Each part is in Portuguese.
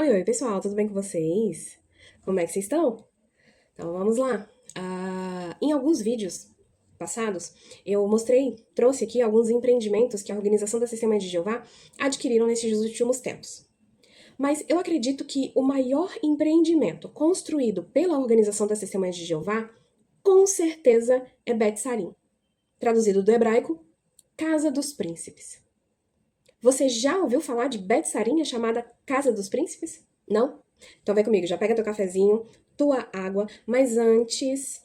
Oi, oi, pessoal, tudo bem com vocês? Como é que vocês estão? Então vamos lá. Em alguns vídeos passados, eu trouxe aqui alguns empreendimentos que a Organização das Testemunhas de Jeová adquiriram nesses últimos tempos. Mas eu acredito que o maior empreendimento construído pela Organização das Testemunhas de Jeová, com certeza, é Bet Sarim, traduzido do hebraico, Casa dos Príncipes. Você já ouviu falar de Bet Sarim, chamada Casa dos Príncipes? Não? Então vem comigo, já pega teu cafezinho, tua água, mas antes,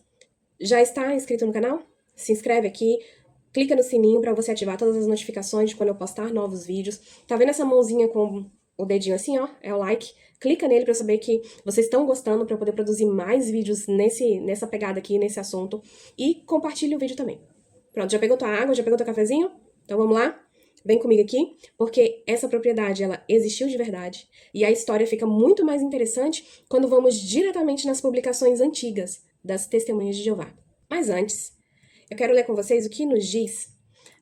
já está inscrito no canal? Se inscreve aqui, clica no sininho para você ativar todas as notificações de quando eu postar novos vídeos. Tá vendo essa mãozinha com o dedinho assim, ó? É o like. Clica nele para eu saber que vocês estão gostando, para eu poder produzir mais vídeos nessa pegada aqui, nesse assunto. E compartilha o vídeo também. Pronto, já pegou tua água, já pegou teu cafezinho? Então vamos lá? Vem comigo aqui, porque essa propriedade, ela existiu de verdade. E a história fica muito mais interessante quando vamos diretamente nas publicações antigas das Testemunhas de Jeová. Mas antes, eu quero ler com vocês o que nos diz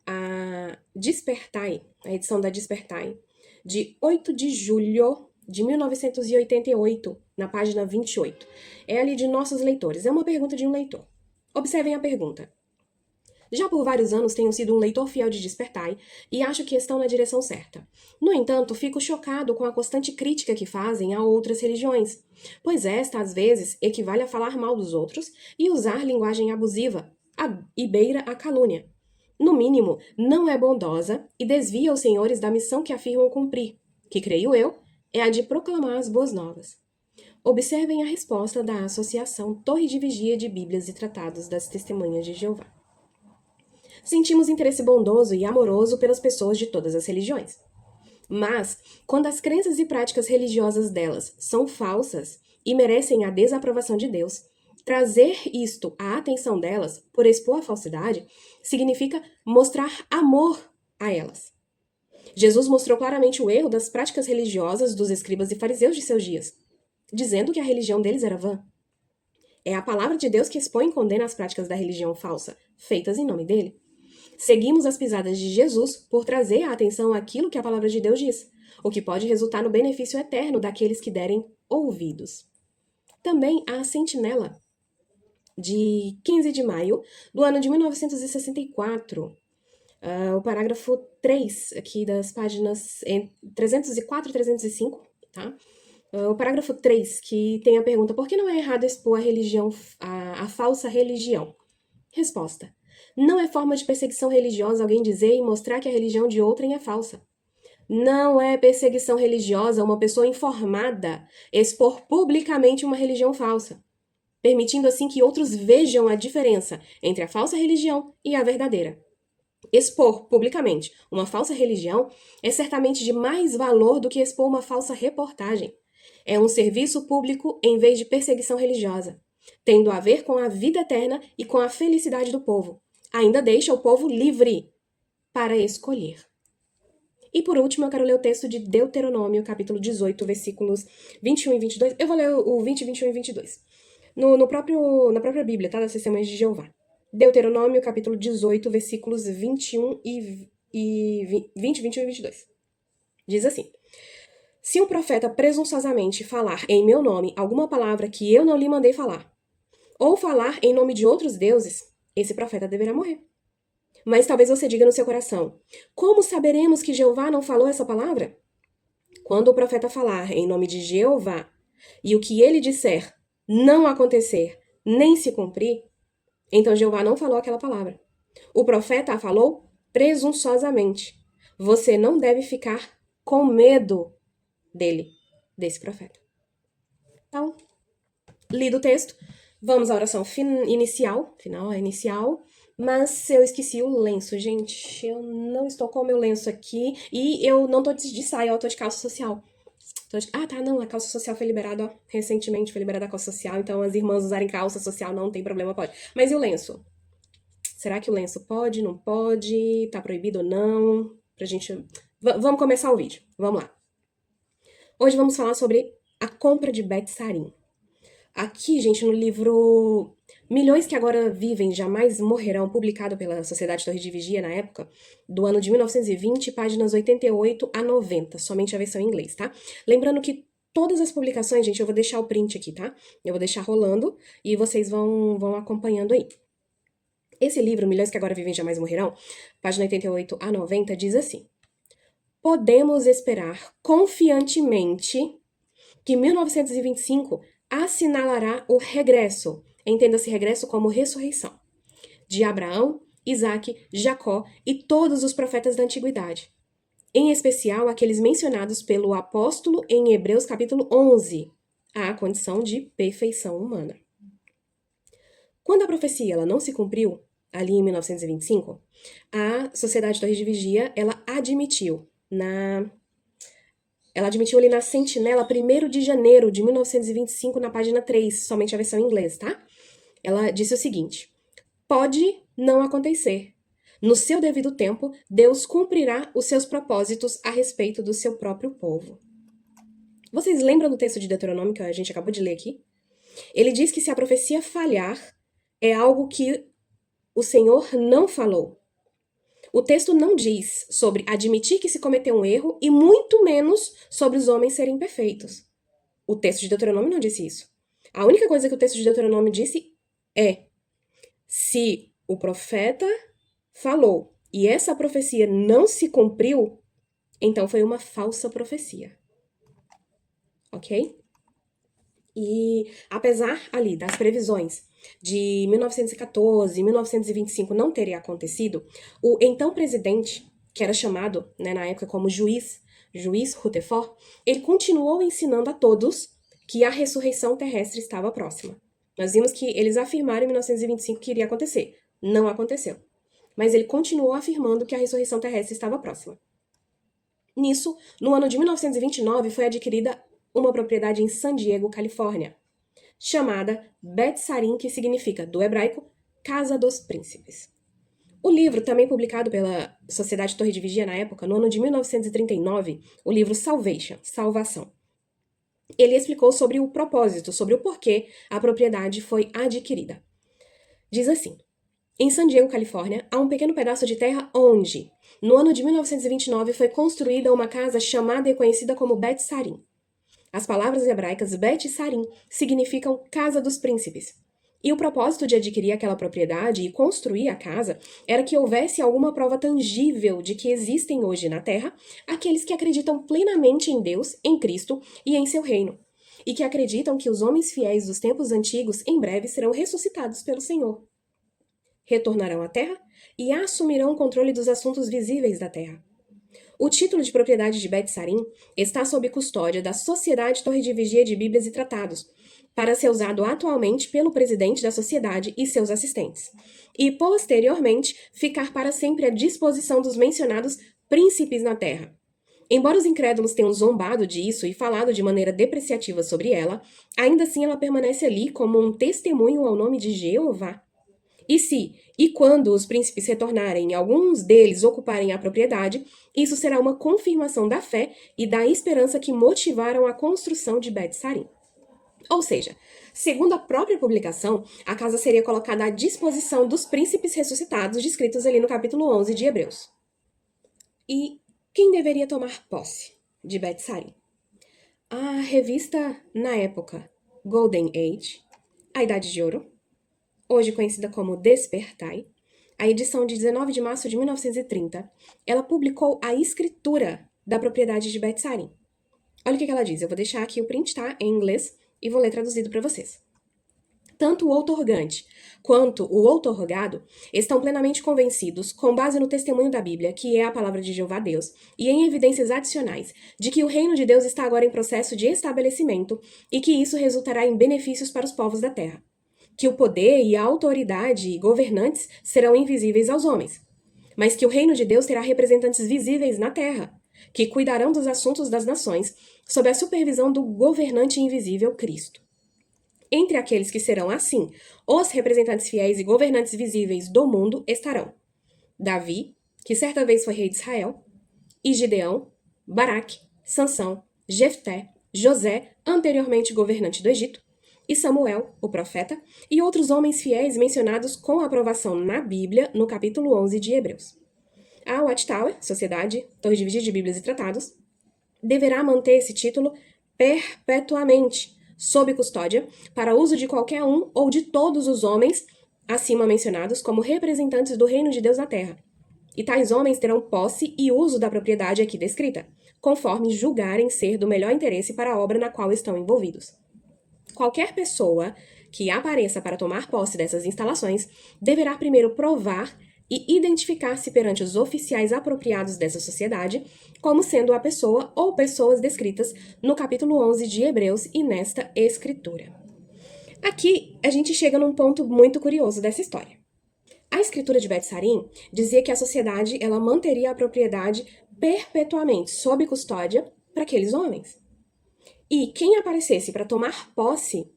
a Despertai, a edição da Despertai, de 8 de julho de 1988, na página 28. É ali de nossos leitores. É uma pergunta de um leitor. Observem a pergunta. Já por vários anos tenho sido um leitor fiel de Despertai e acho que estão na direção certa. No entanto, fico chocado com a constante crítica que fazem a outras religiões, pois esta, às vezes, equivale a falar mal dos outros e usar linguagem abusiva, e beira a calúnia. No mínimo, não é bondosa e desvia os senhores da missão que afirmam cumprir, que, creio eu, é a de proclamar as boas novas. Observem a resposta da Associação Torre de Vigia de Bíblias e Tratados das Testemunhas de Jeová. Sentimos interesse bondoso e amoroso pelas pessoas de todas as religiões. Mas, quando as crenças e práticas religiosas delas são falsas e merecem a desaprovação de Deus, trazer isto à atenção delas por expor a falsidade significa mostrar amor a elas. Jesus mostrou claramente o erro das práticas religiosas dos escribas e fariseus de seus dias, dizendo que a religião deles era vã. É a palavra de Deus que expõe e condena as práticas da religião falsa, feitas em nome dele. Seguimos as pisadas de Jesus por trazer à atenção aquilo que a palavra de Deus diz, o que pode resultar no benefício eterno daqueles que derem ouvidos. Também a Sentinela, de 15 de maio do ano de 1964, o parágrafo 3 aqui das páginas 304 e 305, tá? O parágrafo 3, que tem a pergunta: por que não é errado expor a religião, a falsa religião? Resposta: não é forma de perseguição religiosa alguém dizer e mostrar que a religião de outrem é falsa. Não é perseguição religiosa uma pessoa informada expor publicamente uma religião falsa, permitindo assim que outros vejam a diferença entre a falsa religião e a verdadeira. Expor publicamente uma falsa religião é certamente de mais valor do que expor uma falsa reportagem. É um serviço público em vez de perseguição religiosa, tendo a ver com a vida eterna e com a felicidade do povo. Ainda deixa o povo livre para escolher. E por último, eu quero ler o texto de Deuteronômio, capítulo 18, versículos 21 e 22. Eu vou ler o 20, 21 e 22. Na própria Bíblia, tá? Das Testemunhas de Jeová. Deuteronômio, capítulo 18, versículos 21 e 20, 21 e 22. Diz assim: se um profeta presunçosamente falar em meu nome alguma palavra que eu não lhe mandei falar, ou falar em nome de outros deuses, esse profeta deverá morrer. Mas talvez você diga no seu coração: como saberemos que Jeová não falou essa palavra? Quando o profeta falar em nome de Jeová, e o que ele disser não acontecer, nem se cumprir, então Jeová não falou aquela palavra. O profeta a falou presunçosamente. Você não deve ficar com medo desse profeta. Então, lido o texto, vamos à oração inicial, mas eu esqueci o lenço, gente. Eu não estou com o meu lenço aqui e eu não tô de saia, eu tô de calça social. Tá, não, a calça social foi liberada, ó, recentemente foi liberada a calça social, então as irmãs usarem calça social não tem problema, pode. Mas e o lenço? Será que o lenço pode, não pode? Tá proibido ou não? Pra gente... Vamos começar o vídeo, vamos lá. Hoje vamos falar sobre a compra de Bet Sarim. Aqui, gente, no livro Milhões que Agora Vivem Jamais Morrerão, publicado pela Sociedade Torre de Vigia na época, do ano de 1920, páginas 88 a 90, somente a versão em inglês, tá? Lembrando que todas as publicações, gente, eu vou deixar o print aqui, tá? Eu vou deixar rolando e vocês vão acompanhando aí. Esse livro, Milhões que Agora Vivem Jamais Morrerão, página 88 a 90, diz assim: podemos esperar confiantemente que 1925 assinalará o regresso, entenda-se regresso como ressurreição, de Abraão, Isaque, Jacó e todos os profetas da antiguidade, em especial aqueles mencionados pelo apóstolo em Hebreus capítulo 11, à condição de perfeição humana. Quando a profecia ela não se cumpriu, ali em 1925, a Sociedade Torre de Vigia, ela admitiu ali na Sentinela, 1º de janeiro de 1925, na página 3, somente a versão em inglês, tá? Ela disse o seguinte: pode não acontecer. No seu devido tempo, Deus cumprirá os seus propósitos a respeito do seu próprio povo. Vocês lembram do texto de Deuteronômio que a gente acabou de ler aqui? Ele diz que se a profecia falhar, é algo que o Senhor não falou. O texto não diz sobre admitir que se cometeu um erro e muito menos sobre os homens serem perfeitos. O texto de Deuteronômio não disse isso. A única coisa que o texto de Deuteronômio disse é: se o profeta falou e essa profecia não se cumpriu, então foi uma falsa profecia. Ok? E apesar ali das previsões de 1914 e 1925 não terem acontecido, o então presidente, que era chamado, né, na época como juiz Rutherford, ele continuou ensinando a todos que a ressurreição terrestre estava próxima. Nós vimos que eles afirmaram em 1925 que iria acontecer. Não aconteceu. Mas ele continuou afirmando que a ressurreição terrestre estava próxima. Nisso, no ano de 1929, foi adquirida uma propriedade em San Diego, Califórnia, chamada Bet Sarim, que significa, do hebraico, Casa dos Príncipes. O livro, também publicado pela Sociedade Torre de Vigia na época, no ano de 1939, o livro Salvation, Salvação. Ele explicou sobre o propósito, sobre o porquê a propriedade foi adquirida. Diz assim: em San Diego, Califórnia, há um pequeno pedaço de terra onde, no ano de 1929, foi construída uma casa chamada e conhecida como Bet Sarim. As palavras hebraicas Bet Sarim significam Casa dos Príncipes. E o propósito de adquirir aquela propriedade e construir a casa era que houvesse alguma prova tangível de que existem hoje na Terra aqueles que acreditam plenamente em Deus, em Cristo e em seu reino, e que acreditam que os homens fiéis dos tempos antigos em breve serão ressuscitados pelo Senhor. Retornarão à Terra e assumirão o controle dos assuntos visíveis da Terra. O título de propriedade de Bet Sarim está sob custódia da Sociedade Torre de Vigia de Bíblias e Tratados, para ser usado atualmente pelo presidente da sociedade e seus assistentes, e posteriormente ficar para sempre à disposição dos mencionados príncipes na Terra. Embora os incrédulos tenham zombado disso e falado de maneira depreciativa sobre ela, ainda assim ela permanece ali como um testemunho ao nome de Jeová. E quando os príncipes retornarem e alguns deles ocuparem a propriedade, isso será uma confirmação da fé e da esperança que motivaram a construção de Bet Sarim. Ou seja, segundo a própria publicação, a casa seria colocada à disposição dos príncipes ressuscitados descritos ali no capítulo 11 de Hebreus. E quem deveria tomar posse de Bet Sarim? A revista, na época, Golden Age, a Idade de Ouro, hoje conhecida como Despertai, a edição de 19 de março de 1930, ela publicou a escritura da propriedade de Bet Sarim. Olha o que ela diz, eu vou deixar aqui o print, tá, em inglês, e vou ler traduzido para vocês. Tanto o outorgante quanto o outorgado estão plenamente convencidos, com base no testemunho da Bíblia, que é a palavra de Jeová Deus, e em evidências adicionais, de que o reino de Deus está agora em processo de estabelecimento e que isso resultará em benefícios para os povos da terra. Que o poder e a autoridade e governantes serão invisíveis aos homens, mas que o reino de Deus terá representantes visíveis na terra, que cuidarão dos assuntos das nações, sob a supervisão do governante invisível Cristo. Entre aqueles que serão, assim, os representantes fiéis e governantes visíveis do mundo estarão Davi, que certa vez foi rei de Israel, e Gideão, Baraque, Sansão, Jefté, José, anteriormente governante do Egito, e Samuel, o profeta, e outros homens fiéis mencionados com aprovação na Bíblia no capítulo 11 de Hebreus. A Watchtower, Sociedade Torre de Vigia de Bíblias e Tratados, deverá manter esse título perpetuamente, sob custódia, para uso de qualquer um ou de todos os homens acima mencionados como representantes do reino de Deus na terra. E tais homens terão posse e uso da propriedade aqui descrita, conforme julgarem ser do melhor interesse para a obra na qual estão envolvidos. Qualquer pessoa que apareça para tomar posse dessas instalações deverá primeiro provar e identificar-se perante os oficiais apropriados dessa sociedade como sendo a pessoa ou pessoas descritas no capítulo 11 de Hebreus e nesta escritura. Aqui a gente chega num ponto muito curioso dessa história. A escritura de Bet-Sarim dizia que a sociedade ela manteria a propriedade perpetuamente sob custódia para aqueles homens. E quem aparecesse para tomar posse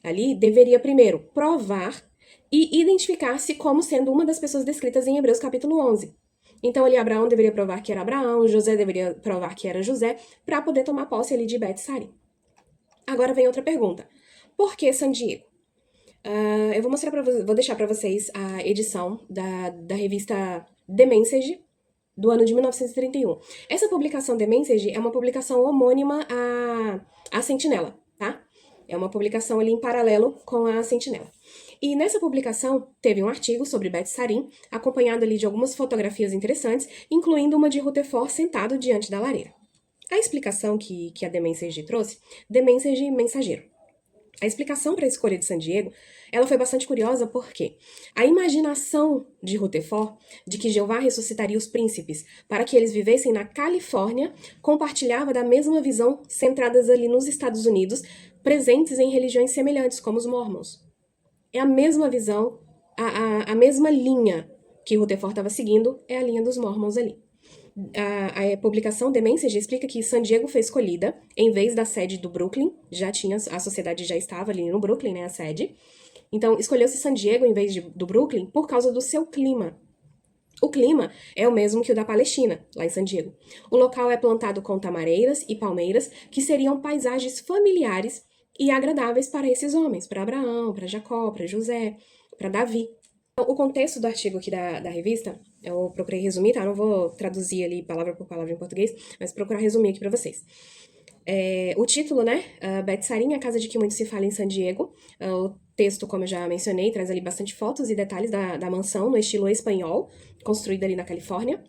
ali deveria primeiro provar e identificar-se como sendo uma das pessoas descritas em Hebreus capítulo 11. Então ali Abraão deveria provar que era Abraão, José deveria provar que era José, para poder tomar posse ali de Bet-Sarim. Agora vem outra pergunta. Por que San Diego? Eu vou deixar para vocês a edição da revista The Message, do ano de 1931. Essa publicação The Message é uma publicação homônima à Sentinela, tá? É uma publicação ali em paralelo com a Sentinela. E nessa publicação teve um artigo sobre Bet-Sarim, acompanhado ali de algumas fotografias interessantes, incluindo uma de Rutherford sentado diante da lareira. A explicação que a The Message trouxe, The Message mensageiro. A explicação para a escolha de San Diego, ela foi bastante curiosa porque a imaginação de Rutherford de que Jeová ressuscitaria os príncipes para que eles vivessem na Califórnia compartilhava da mesma visão centradas ali nos Estados Unidos, presentes em religiões semelhantes, como os Mormons. É a mesma visão, a mesma linha que Rutherford estava seguindo é a linha dos Mormons ali. A publicação The Message explica que San Diego foi escolhida em vez da sede do Brooklyn, a sociedade já estava ali no Brooklyn, né, a sede. Então, escolheu-se San Diego em vez do Brooklyn por causa do seu clima. O clima é o mesmo que o da Palestina, lá em San Diego. O local é plantado com tamareiras e palmeiras, que seriam paisagens familiares e agradáveis para esses homens, para Abraão, para Jacó, para José, para Davi. O contexto do artigo aqui da revista, eu procurei resumir, tá? Não vou traduzir ali palavra por palavra em português, mas procurar resumir aqui para vocês. O título, né? Bet-Sarim, a casa de que muito se fala em San Diego. O texto, como eu já mencionei, traz ali bastante fotos e detalhes da mansão no estilo espanhol, construída ali na Califórnia.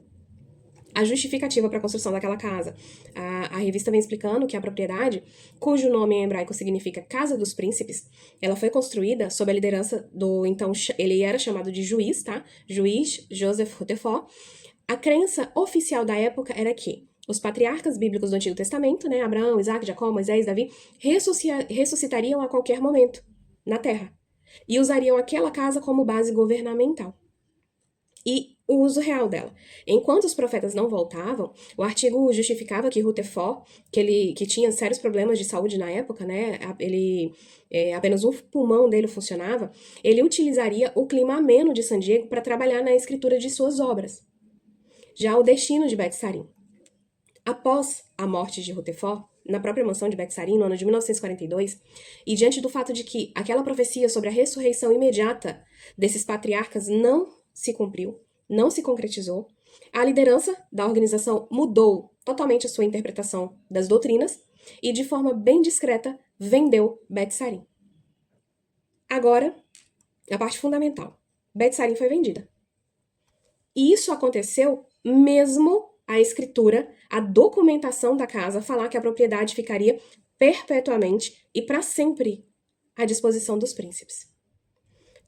A justificativa para a construção daquela casa. A revista vem explicando que a propriedade, cujo nome em hebraico significa Casa dos Príncipes, ela foi construída sob a liderança do, então, ele era chamado de juiz, tá? Juiz Joseph Rutherford. A crença oficial da época era que os patriarcas bíblicos do Antigo Testamento, né, Abraão, Isaac, Jacó, Moisés, Davi, ressuscitariam a qualquer momento na Terra e usariam aquela casa como base governamental. E o uso real dela. Enquanto os profetas não voltavam, o artigo justificava que Rutherford, que tinha sérios problemas de saúde na época, né, apenas um pulmão dele funcionava, ele utilizaria o clima ameno de San Diego para trabalhar na escritura de suas obras. Já o destino de Bet-Sarim. Após a morte de Rutherford, na própria mansão de Bet-Sarim, no ano de 1942, e diante do fato de que aquela profecia sobre a ressurreição imediata desses patriarcas não se cumpriu, não se concretizou, a liderança da organização mudou totalmente a sua interpretação das doutrinas e, de forma bem discreta, vendeu Bet-Sarim. Agora, a parte fundamental. Bet-Sarim foi vendida. E isso aconteceu mesmo a escritura, a documentação da casa falar que a propriedade ficaria perpetuamente e para sempre à disposição dos príncipes.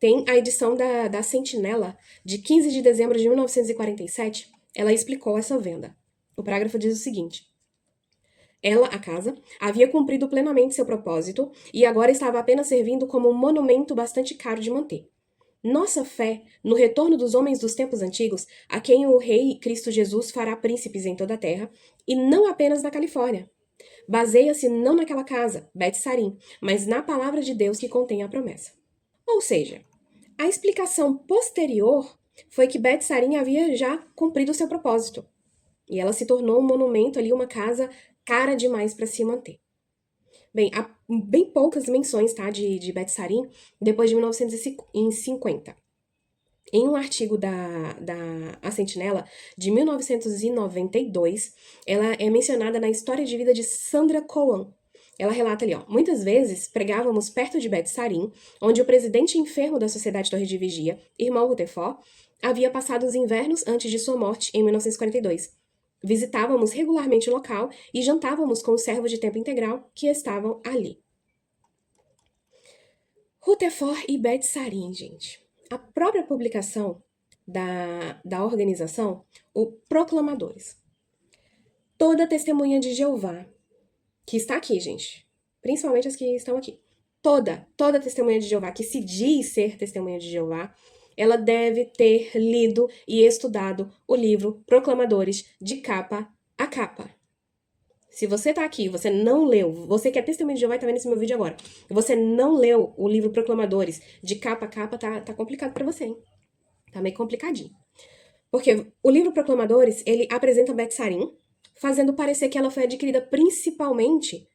Tem a edição da Sentinela, de 15 de dezembro de 1947, ela explicou essa venda. O parágrafo diz o seguinte: ela, a casa, havia cumprido plenamente seu propósito e agora estava apenas servindo como um monumento bastante caro de manter. Nossa fé no retorno dos homens dos tempos antigos, a quem o Rei Cristo Jesus fará príncipes em toda a terra, e não apenas na Califórnia. Baseia-se não naquela casa, Bet-Sarim, mas na palavra de Deus que contém a promessa. Ou seja, a explicação posterior foi que Bet-Sarim havia já cumprido seu propósito, e ela se tornou um monumento ali, uma casa cara demais para se manter. Bem, há bem poucas menções, tá, de Bet-Sarim depois de 1950. Em um artigo A Sentinela, de 1992, ela é mencionada na história de vida de Sandra Cohen, Ela relata ali, ó, muitas vezes pregávamos perto de Bet Sarim, onde o presidente enfermo da Sociedade Torre de Vigia, irmão Rutherford, havia passado os invernos antes de sua morte em 1942. Visitávamos regularmente o local e jantávamos com os servos de tempo integral que estavam ali. Rutherford e Bet Sarim, gente. A própria publicação da organização, o Proclamadores. Toda testemunha de Jeová, que está aqui, gente, principalmente as que estão aqui, toda testemunha de Jeová que se diz ser testemunha de Jeová, ela deve ter lido e estudado o livro Proclamadores de capa a capa. Se você tá aqui, você não leu, você que é testemunha de Jeová e tá vendo esse meu vídeo agora, e você não leu o livro Proclamadores de capa a capa, tá complicado pra você, hein? Tá meio complicadinho. Porque o livro Proclamadores, ele apresenta Bet Sarim, fazendo parecer que ela foi adquirida principalmente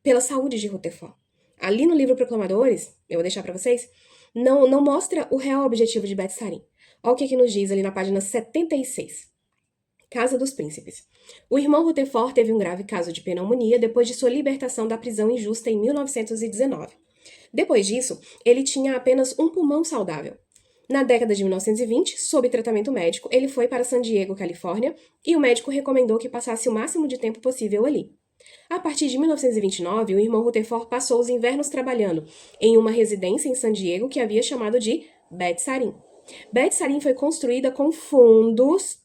pela saúde de Rutherford. Ali no livro Proclamadores, eu vou deixar pra vocês, não mostra o real objetivo de Bet Sarim. Olha o que nos diz ali na página 76. Casa dos Príncipes. O irmão Rutherford teve um grave caso de pneumonia depois de sua libertação da prisão injusta em 1919. Depois disso, ele tinha apenas um pulmão saudável. Na década de 1920, sob tratamento médico, ele foi para San Diego, Califórnia, e o médico recomendou que passasse o máximo de tempo possível ali. A partir de 1929, o irmão Rutherford passou os invernos trabalhando em uma residência em San Diego que havia chamado de Bet Sarim. Bet Sarim foi construída com fundos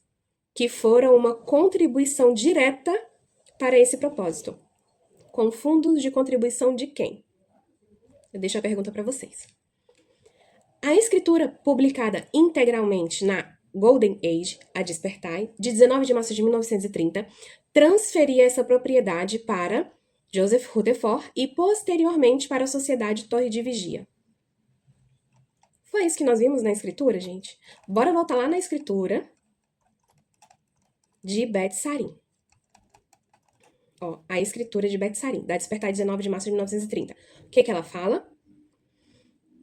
que foram uma contribuição direta para esse propósito. Com fundos de contribuição de quem? Eu deixo a pergunta para vocês. A escritura publicada integralmente na Golden Age, A Despertai, de 19 de março de 1930, transferia essa propriedade para Joseph Rutherford e posteriormente para a Sociedade Torre de Vigia. Foi isso que nós vimos na escritura, gente? Bora voltar lá na escritura de Bet Sarim. Ó, a escritura de Bet Sarim, da Despertai, 19 de março de 1930. O que ela fala?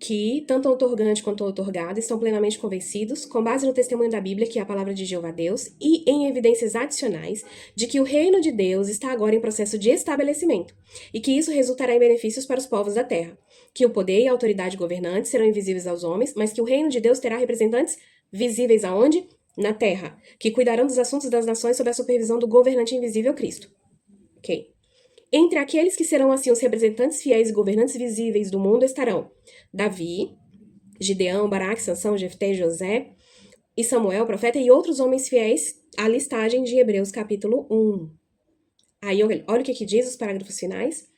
Que tanto o outorgante quanto o outorgado estão plenamente convencidos, com base no testemunho da Bíblia, que é a palavra de Jeová Deus, e em evidências adicionais, de que o reino de Deus está agora em processo de estabelecimento, e que isso resultará em benefícios para os povos da terra, que o poder e a autoridade governantes serão invisíveis aos homens, mas que o reino de Deus terá representantes visíveis aonde? Na terra, que cuidarão dos assuntos das nações sob a supervisão do governante invisível Cristo. Ok. Entre aqueles que serão assim os representantes fiéis e governantes visíveis do mundo estarão Davi, Gideão, Baraque, Sansão, Jefté, José e Samuel, profeta, e outros homens fiéis, a listagem de Hebreus capítulo 1. Aí olha o que diz os parágrafos finais.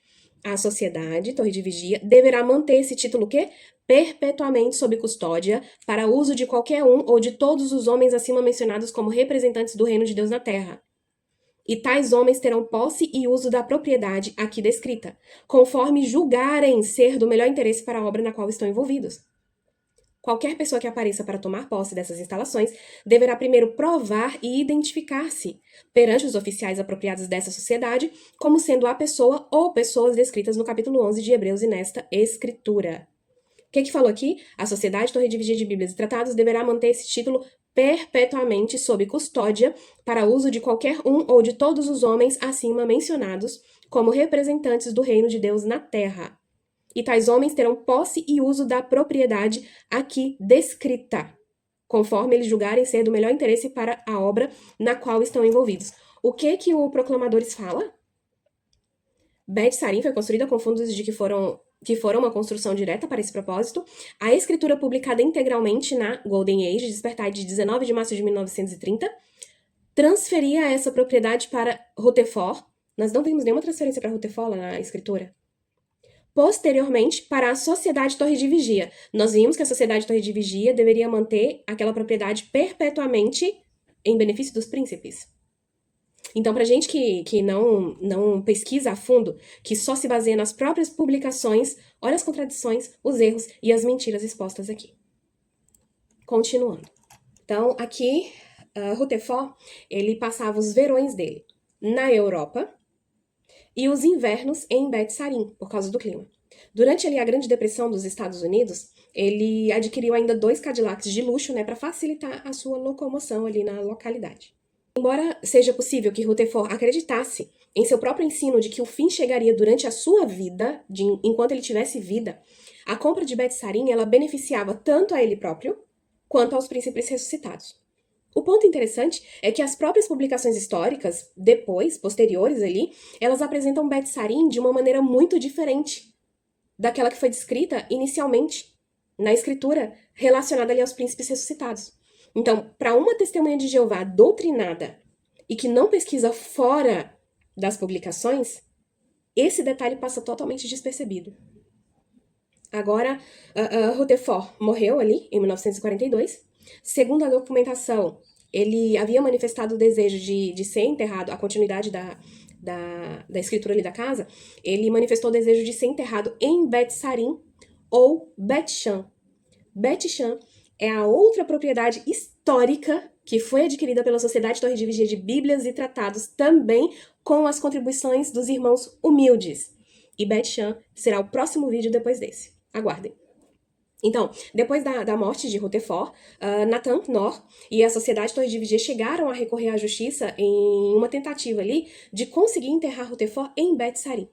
A sociedade, Torre de Vigia, deverá manter esse título o quê? Perpetuamente sob custódia para uso de qualquer um ou de todos os homens acima mencionados como representantes do reino de Deus na terra. E tais homens terão posse e uso da propriedade aqui descrita, conforme julgarem ser do melhor interesse para a obra na qual estão envolvidos. Qualquer pessoa que apareça para tomar posse dessas instalações deverá primeiro provar e identificar-se perante os oficiais apropriados dessa sociedade como sendo a pessoa ou pessoas descritas no capítulo 11 de Hebreus e nesta escritura. O que falou aqui? A Sociedade Torre de Vigia de Bíblias e Tratados deverá manter esse título perpetuamente sob custódia para uso de qualquer um ou de todos os homens acima mencionados como representantes do reino de Deus na terra. E tais homens terão posse e uso da propriedade aqui descrita, conforme eles julgarem ser do melhor interesse para a obra na qual estão envolvidos. O que o Proclamadores fala? Bet Sarim foi construída com fundos de que foram uma construção direta para esse propósito. A escritura publicada integralmente na Golden Age, Despertai, de 19 de março de 1930, transferia essa propriedade para Rutherford. Nós não vimos nenhuma transferência para Rutherford lá na escritura. Posteriormente, para a Sociedade Torre de Vigia. Nós vimos que a Sociedade Torre de Vigia deveria manter aquela propriedade perpetuamente em benefício dos príncipes. Então, pra gente que não pesquisa a fundo, que só se baseia nas próprias publicações, olha as contradições, os erros e as mentiras expostas aqui. Continuando. Então, aqui, Rutherford, ele passava os verões dele na Europa e os invernos em Bet Sarim, por causa do clima. Durante ali a Grande Depressão dos Estados Unidos, ele adquiriu ainda 2 Cadillacs de luxo, né, para facilitar a sua locomoção ali na localidade. Embora seja possível que Rutherford acreditasse em seu próprio ensino de que o fim chegaria durante a sua vida, enquanto ele tivesse vida, a compra de Bet Sarim, ela beneficiava tanto a ele próprio, quanto aos príncipes ressuscitados. O ponto interessante é que as próprias publicações históricas, posteriores ali, elas apresentam Bet Sarim de uma maneira muito diferente daquela que foi descrita inicialmente na escritura relacionada ali aos príncipes ressuscitados. Então, para uma testemunha de Jeová doutrinada e que não pesquisa fora das publicações, esse detalhe passa totalmente despercebido. Agora, Rutherford morreu ali em 1942. Segundo a documentação, ele havia manifestado o desejo de ser enterrado, a continuidade da escritura ali da casa, ele manifestou o desejo de ser enterrado em Bet Sarim ou Bet Shan. Bet Shan é a outra propriedade histórica que foi adquirida pela Sociedade Torre de Vigia de Bíblias e Tratados, também com as contribuições dos irmãos humildes. E Bet Shan será o próximo vídeo depois desse. Aguardem. Então, depois da morte de Rutherford, Nathan Knorr e a Sociedade Torre de Vigia chegaram a recorrer à justiça em uma tentativa ali de conseguir enterrar Rutherford em Bet Sarim.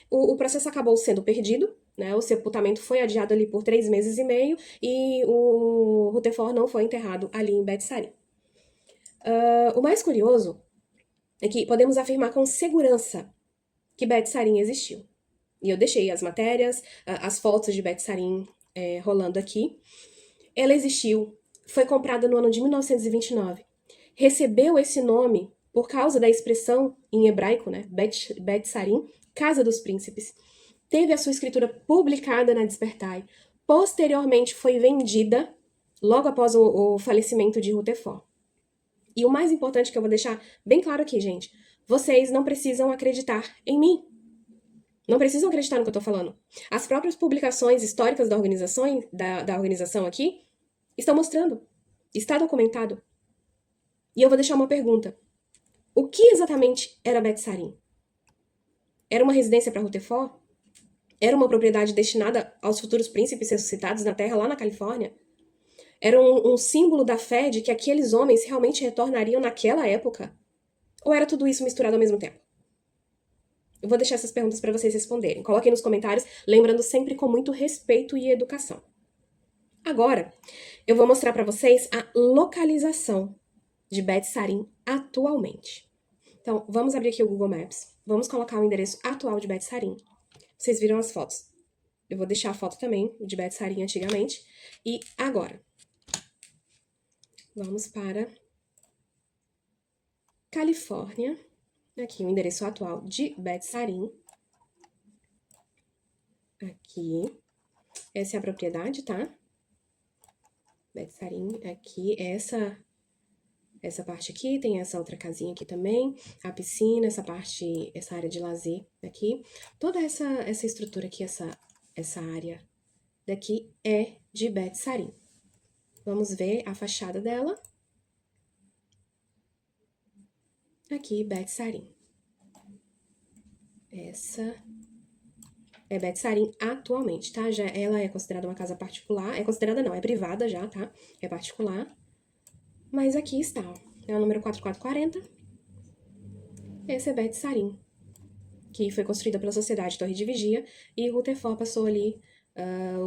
O processo acabou sendo perdido, né? O sepultamento foi adiado ali por 3 meses e meio e o Rutherford não foi enterrado ali em Bet Sarim. O mais curioso é que podemos afirmar com segurança que Bet Sarim existiu. E eu deixei as matérias, as fotos de Bet Sarim rolando aqui. Ela existiu, foi comprada no ano de 1929. Recebeu esse nome por causa da expressão em hebraico, né? Bet Sarim, Casa dos Príncipes. Teve a sua escritura publicada na Despertai. Posteriormente foi vendida logo após o falecimento de Rutherford. E o mais importante que eu vou deixar bem claro aqui, gente, vocês não precisam acreditar em mim. Não precisam acreditar no que eu tô falando. As próprias publicações históricas da organização aqui estão mostrando. Está documentado. E eu vou deixar uma pergunta. O que exatamente era Bet Sarim? Era uma residência para Rutherford? Era uma propriedade destinada aos futuros príncipes ressuscitados na Terra, lá na Califórnia? Era um símbolo da fé de que aqueles homens realmente retornariam naquela época? Ou era tudo isso misturado ao mesmo tempo? Eu vou deixar essas perguntas para vocês responderem. Coloquem nos comentários, lembrando sempre com muito respeito e educação. Agora, eu vou mostrar para vocês a localização de Bet Sarim atualmente. Então, vamos abrir aqui o Google Maps. Vamos colocar o endereço atual de Bet Sarim. Vocês viram as fotos. Eu vou deixar a foto também de Bet Sarim antigamente. E agora, vamos para Califórnia. Aqui o endereço atual de Bet Sarim. Aqui. Essa é a propriedade, tá? Bet Sarim, aqui, essa parte aqui, tem essa outra casinha aqui também, a piscina, essa área de lazer aqui. Toda essa estrutura aqui, essa área daqui é de Bet Sarim. Vamos ver a fachada dela. Aqui, Bet Sarim. Essa é Bet Sarim atualmente, tá? Ela é considerada uma casa particular. É considerada não, é privada já, tá? É particular. Mas aqui está, ó. É o número 4440. Esse é Bet Sarim, que foi construída pela Sociedade Torre de Vigia. E Rutherford passou ali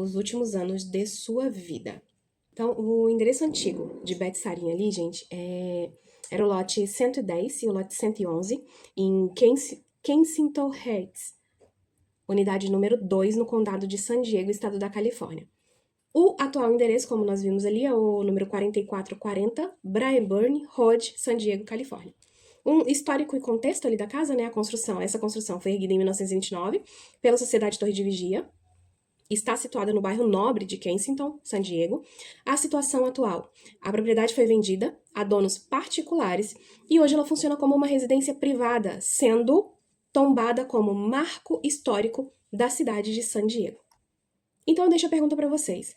os últimos anos de sua vida. Então, o endereço antigo de Bet Sarim ali, gente, era o lote 110 e o lote 111 em Kensington Heights, unidade número 2 no condado de San Diego, estado da Califórnia. O atual endereço, como nós vimos ali, é o número 4440 Bryan Road, San Diego, Califórnia. Um histórico e contexto ali da casa, né, essa construção foi erguida em 1929 pela Sociedade Torre de Vigia. Está situada no bairro nobre de Kensington, San Diego. A situação atual: a propriedade foi vendida a donos particulares e hoje ela funciona como uma residência privada, sendo tombada como marco histórico da cidade de San Diego. Então eu deixo a pergunta para vocês.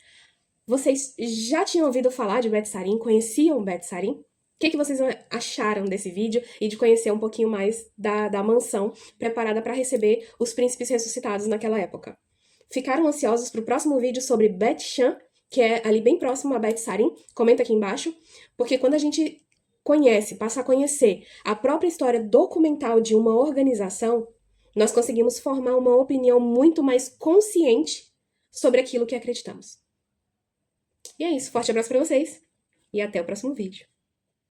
Vocês já tinham ouvido falar de Bet Sarim? Conheciam Bet Sarim? O que vocês acharam desse vídeo e de conhecer um pouquinho mais da mansão preparada para receber os príncipes ressuscitados naquela época? Ficaram ansiosos para o próximo vídeo sobre Bet Shan, que é ali bem próximo a Bet Sarim? Comenta aqui embaixo, porque quando a gente conhece, passa a conhecer a própria história documental de uma organização, nós conseguimos formar uma opinião muito mais consciente sobre aquilo que acreditamos. E é isso, forte abraço para vocês e até o próximo vídeo.